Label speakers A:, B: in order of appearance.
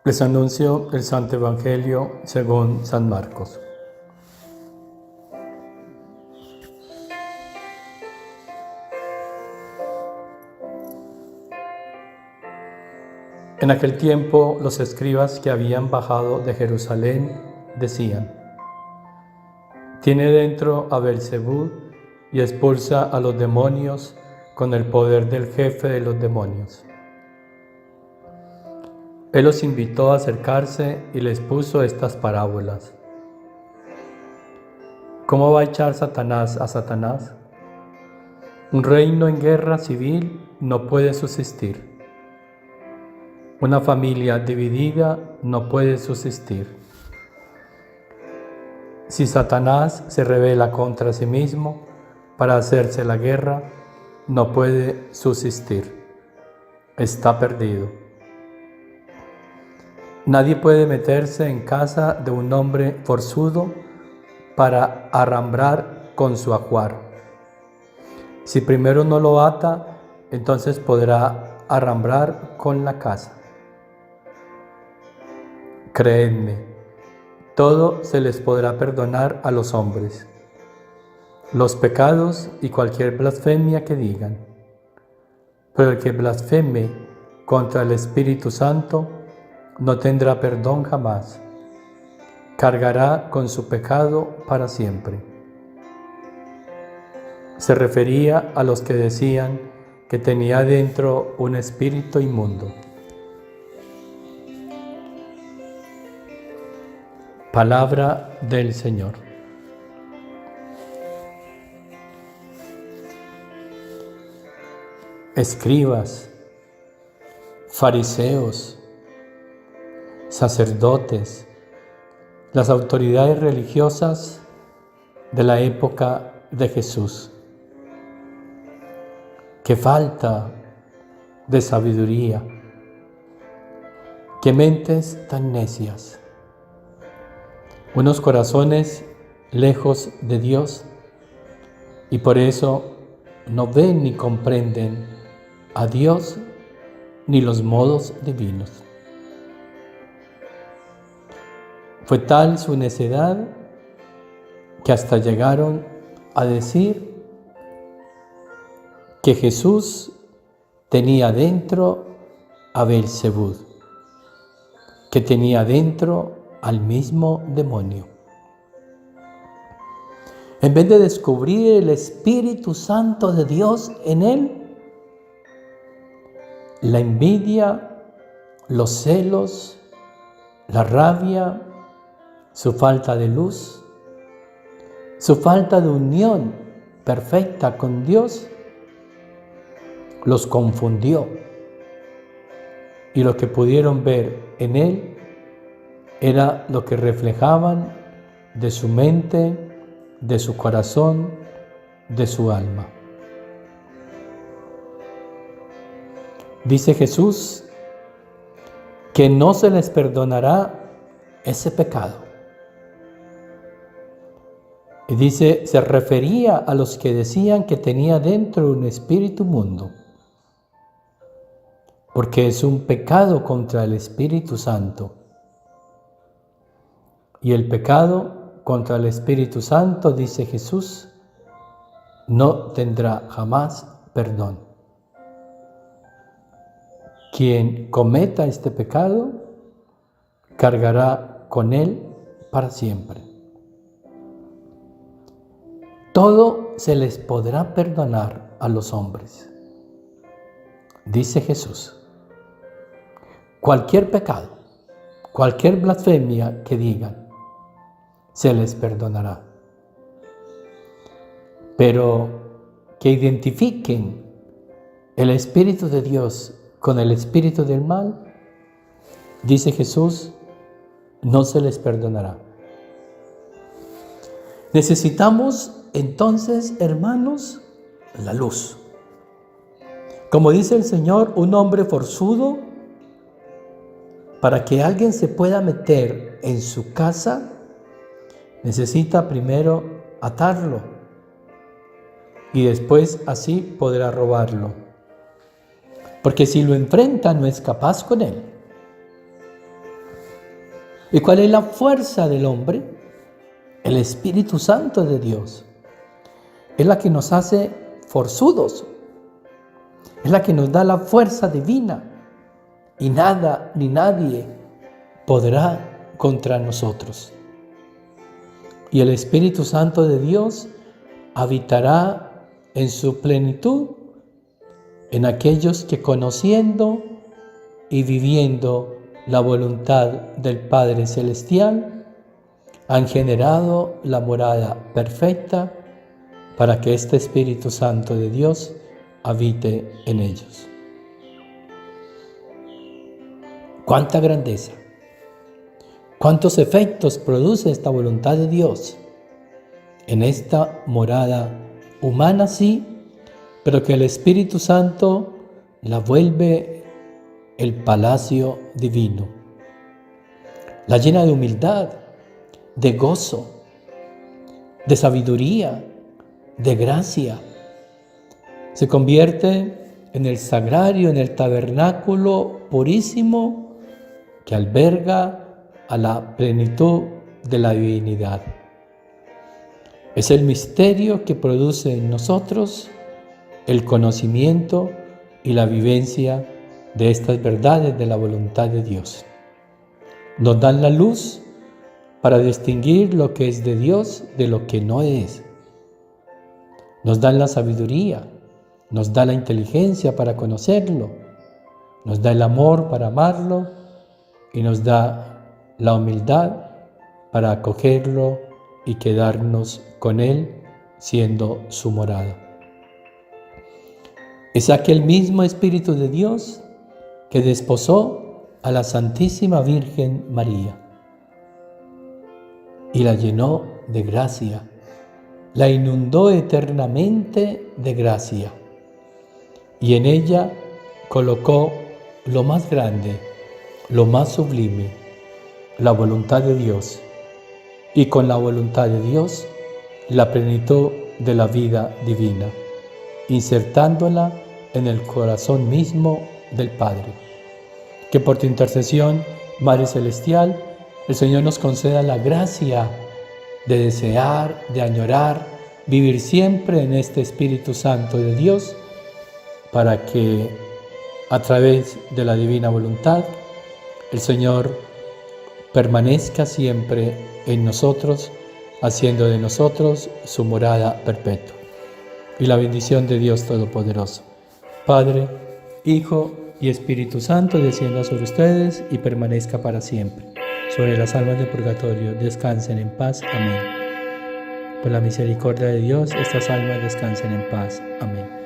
A: Les anuncio el Santo Evangelio según San Marcos. En aquel tiempo, los escribas que habían bajado de Jerusalén decían: «Tiene dentro a Beelzebú y expulsa a los demonios con el poder del jefe de los demonios». Él los invitó a acercarse y les puso estas parábolas. ¿Cómo va a echar Satanás a Satanás? Un reino en guerra civil no puede subsistir. Una familia dividida no puede subsistir. Si Satanás se rebela contra sí mismo para hacerse la guerra, no puede subsistir. Está perdido. Nadie puede meterse en casa de un hombre forzudo para arrambrar con su ajuar. Si primero no lo ata, entonces podrá arrambrar con la casa. Creedme, todo se les podrá perdonar a los hombres, los pecados y cualquier blasfemia que digan. Pero el que blasfeme contra el Espíritu Santo no tendrá perdón jamás. Cargará con su pecado para siempre. Se refería a los que decían que tenía dentro un espíritu inmundo. Palabra del Señor. Escribas, fariseos, sacerdotes, las autoridades religiosas de la época de Jesús. ¡Qué falta de sabiduría! ¡Qué mentes tan necias! Unos corazones lejos de Dios y por eso no ven ni comprenden a Dios ni los modos divinos. Fue tal su necedad que hasta llegaron a decir que Jesús tenía dentro a Beelzebú, que tenía dentro al mismo demonio. En vez de descubrir el Espíritu Santo de Dios en él, la envidia, los celos, la rabia, su falta de luz, su falta de unión perfecta con Dios, los confundió. Y lo que pudieron ver en él era lo que reflejaban de su mente, de su corazón, de su alma. Dice Jesús que no se les perdonará ese pecado. Y dice, se refería a los que decían que tenía dentro un espíritu inmundo, porque es un pecado contra el Espíritu Santo. Y el pecado contra el Espíritu Santo, dice Jesús, no tendrá jamás perdón. Quien cometa este pecado, cargará con él para siempre. Todo se les podrá perdonar a los hombres, dice Jesús. Cualquier pecado, cualquier blasfemia que digan, se les perdonará. Pero que identifiquen el Espíritu de Dios con el espíritu del mal, dice Jesús, no se les perdonará. Necesitamos entonces, hermanos, la luz. Como dice el Señor, un hombre forzudo, para que alguien se pueda meter en su casa, necesita primero atarlo y después así podrá robarlo. Porque si lo enfrenta no es capaz con él. ¿Y cuál es la fuerza del hombre? El Espíritu Santo de Dios. Es la que nos hace forzudos. Es la que nos da la fuerza divina. Y nada ni nadie podrá contra nosotros. Y el Espíritu Santo de Dios habitará en su plenitud en aquellos que conociendo y viviendo la voluntad del Padre Celestial han generado la morada perfecta para que este Espíritu Santo de Dios habite en ellos. ¡Cuánta grandeza! ¿Cuántos efectos produce esta voluntad de Dios en esta morada humana, sí, pero que el Espíritu Santo la vuelve el palacio divino? La llena de humildad, de gozo, de sabiduría, de gracia. Se convierte en el sagrario, en el tabernáculo purísimo que alberga a la plenitud de la divinidad. Es el misterio que produce en nosotros el conocimiento y la vivencia de estas verdades de la voluntad de Dios. Nos dan la luz para distinguir lo que es de Dios de lo que no es. Nos dan la sabiduría, nos da la inteligencia para conocerlo, nos da el amor para amarlo y nos da la humildad para acogerlo y quedarnos con Él siendo su morada. Es aquel mismo Espíritu de Dios que desposó a la Santísima Virgen María y la llenó de gracia, la inundó eternamente de gracia y en ella colocó lo más grande, lo más sublime, la voluntad de Dios, y con la voluntad de Dios la plenitud de la vida divina, insertándola en el corazón mismo del Padre. Que por tu intercesión, Madre Celestial, el Señor nos conceda la gracia de desear, de añorar, vivir siempre en este Espíritu Santo de Dios, para que a través de la divina voluntad el Señor permanezca siempre en nosotros, haciendo de nosotros su morada perpetua. Y la bendición de Dios Todopoderoso, Padre, Hijo y Espíritu Santo, descienda sobre ustedes y permanezca para siempre. Sobre las almas del purgatorio, descansen en paz. Amén. Por la misericordia de Dios, estas almas descansen en paz. Amén.